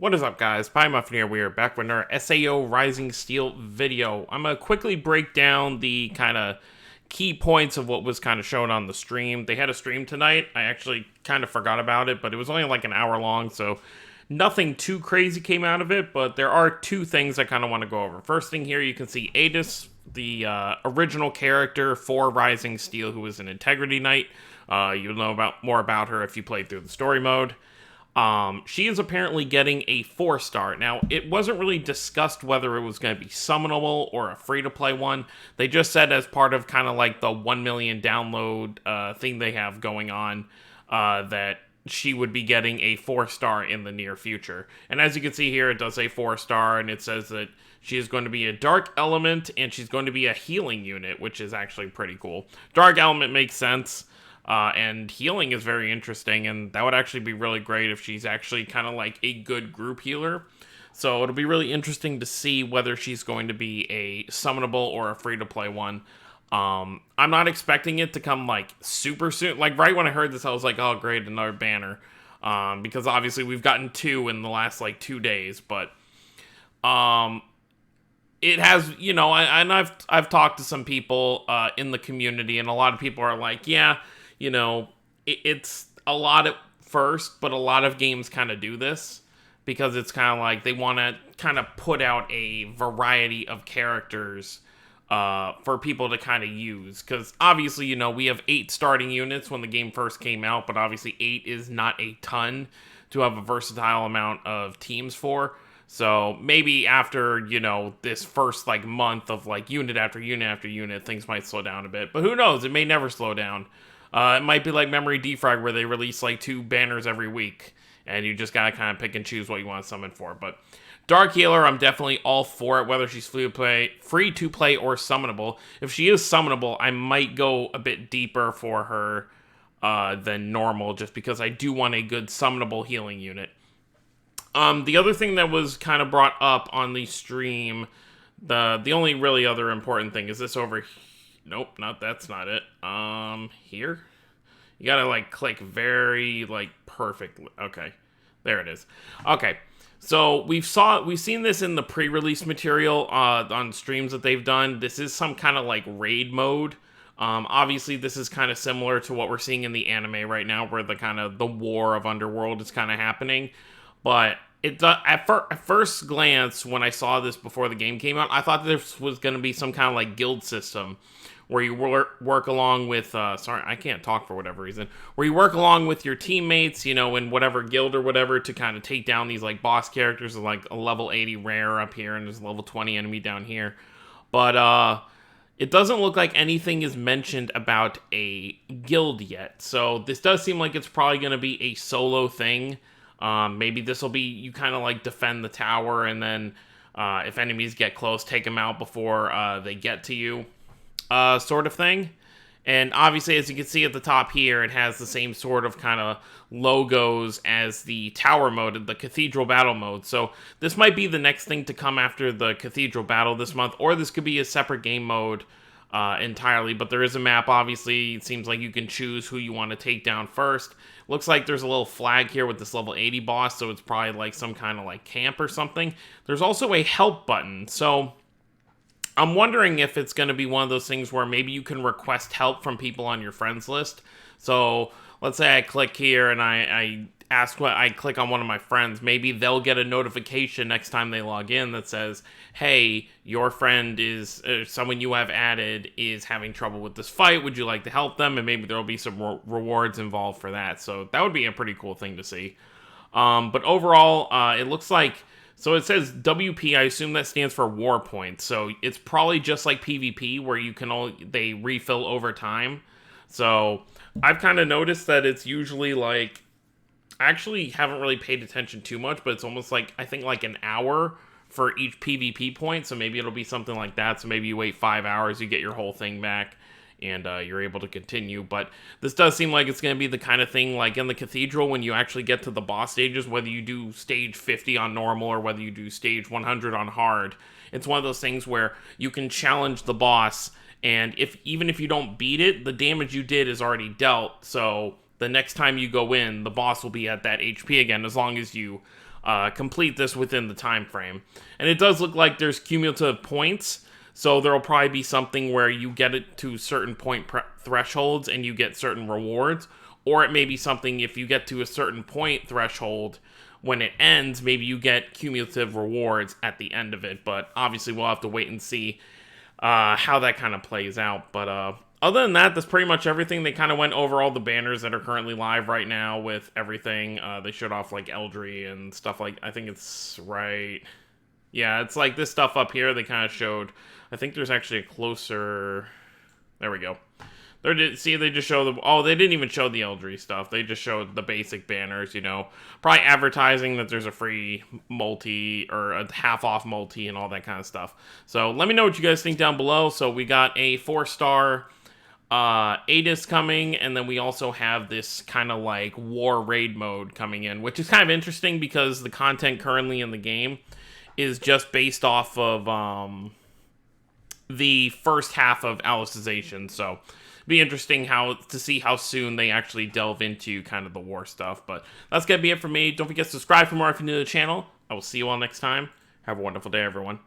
What is up, guys? Pie Muffin here. We are back with our SAO Rising Steel video. I'm going to quickly break down the kind of key points of what was kind of shown on the stream. They had a stream tonight. I actually kind of forgot about it, but it was only like an hour long, so nothing too crazy came out of it, but there are two things I kind of want to go over. First thing here, you can see Eydis, the original character for Rising Steel, who was an Integrity Knight. You'll know more about her if you played through the story mode. She is apparently getting a 4-star. Now, it wasn't really discussed whether it was going to be summonable or a free-to-play one. They just said as part of kind of like the 1 million download thing they have going on, that she would be getting a 4-star in the near future. And as you can see here, it does say 4-star, and it says that she is going to be a dark element, and she's going to be a healing unit, which is actually pretty cool. Dark element makes sense. And healing is very interesting, and that would actually be really great if she's actually kind of like a good group healer. So it'll be really interesting to see whether she's going to be a summonable or a free-to-play one. I'm not expecting it to come like super soon. Like right when I heard this, I was like, oh great, another banner. Because obviously we've gotten 2 in the last like 2 days, but it has, you know, I've talked to some people in the community, and a lot of people are like, yeah, you know, it's a lot at first, but a lot of games kind of do this because it's kind of like they want to kind of put out a variety of characters for people to kind of use. Because obviously, you know, we have 8 starting units when the game first came out, but obviously 8 is not a ton to have a versatile amount of teams for. So maybe after, you know, this first like month of like unit after unit after unit, things might slow down a bit. But who knows? It may never slow down. It might be like Memory Defrag where they release like 2 banners every week, and you just gotta kind of pick and choose what you want to summon for. But Dark Healer, I'm definitely all for it, whether she's free to play or summonable. If she is summonable, I might go a bit deeper for her than normal, just because I do want a good summonable healing unit. The other thing that was kind of brought up on the stream, the only really other important thing is this over here. Nope, that's not it. Here? You gotta, like, click very, like, perfectly. Okay, there it is. Okay, so we've seen this in the pre-release material on streams that they've done. This is some kind of, like, raid mode. Obviously, this is kind of similar to what we're seeing in the anime right now, where the kind of the war of Underworld is kind of happening. But at first glance, when I saw this before the game came out, I thought this was going to be some kind of, like, guild system, where you work along with, sorry, I can't talk for whatever reason, where you work along with your teammates, you know, in whatever guild or whatever, to kind of take down these, like, boss characters, like a level 80 rare up here, and there's a level 20 enemy down here. But, it doesn't look like anything is mentioned about a guild yet, so this does seem like it's probably going to be a solo thing. Maybe this will be, you kind of, like, defend the tower, and then, if enemies get close, take them out before, they get to you. Sort of thing. And obviously, as you can see at the top here, it has the same sort of kind of logos as the tower mode, the cathedral battle mode. So this might be the next thing to come after the cathedral battle this month, or this could be a separate game mode entirely. But there is a map, obviously. It seems like you can choose who you want to take down first. Looks like there's a little flag here with this level 80 boss, so it's probably like some kind of like camp or something. There's also a help button, so I'm wondering if it's going to be one of those things where maybe you can request help from people on your friends list. So let's say I click here and I click on one of my friends. Maybe they'll get a notification next time they log in that says, hey, your friend is, someone you have added is having trouble with this fight. Would you like to help them? And maybe there'll be some rewards involved for that. So that would be a pretty cool thing to see. But overall, it looks like, so it says WP, I assume that stands for war points. So it's probably just like PvP where you can they refill over time. So I've kind of noticed that it's usually like, I actually haven't really paid attention too much, but it's almost like, I think like an hour for each PvP point. So maybe it'll be something like that. So maybe you wait 5 hours, you get your whole thing back, and you're able to continue. But this does seem like it's going to be the kind of thing like in the cathedral when you actually get to the boss stages, whether you do stage 50 on normal or whether you do stage 100 on hard. It's one of those things where you can challenge the boss, and even if you don't beat it, the damage you did is already dealt. So the next time you go in, the boss will be at that HP again, as long as you complete this within the time frame. And it does look like there's cumulative points, so there'll probably be something where you get it to certain point thresholds and you get certain rewards, or it may be something if you get to a certain point threshold, when it ends, maybe you get cumulative rewards at the end of it. But obviously we'll have to wait and see how that kind of plays out. But other than that, that's pretty much everything. They kind of went over all the banners that are currently live right now with everything. They showed off like Eldry and stuff like, I think it's right. Yeah, it's like this stuff up here they kind of showed. I think there's actually a closer, there we go. See, they just show the, oh, they didn't even show the Eldry stuff. They just showed the basic banners, you know. Probably advertising that there's a free multi or a half-off multi and all that kind of stuff. So let me know what you guys think down below. So we got a 4-star Eydis coming, and then we also have this kind of like war raid mode coming in, which is kind of interesting because the content currently in the game is just based off of the first half of Alicization. So be interesting to see how soon they actually delve into kind of the war stuff. But that's gonna be it for me. Don't forget to subscribe for more if you're new to the channel. I will see you all next time. Have a wonderful day, everyone.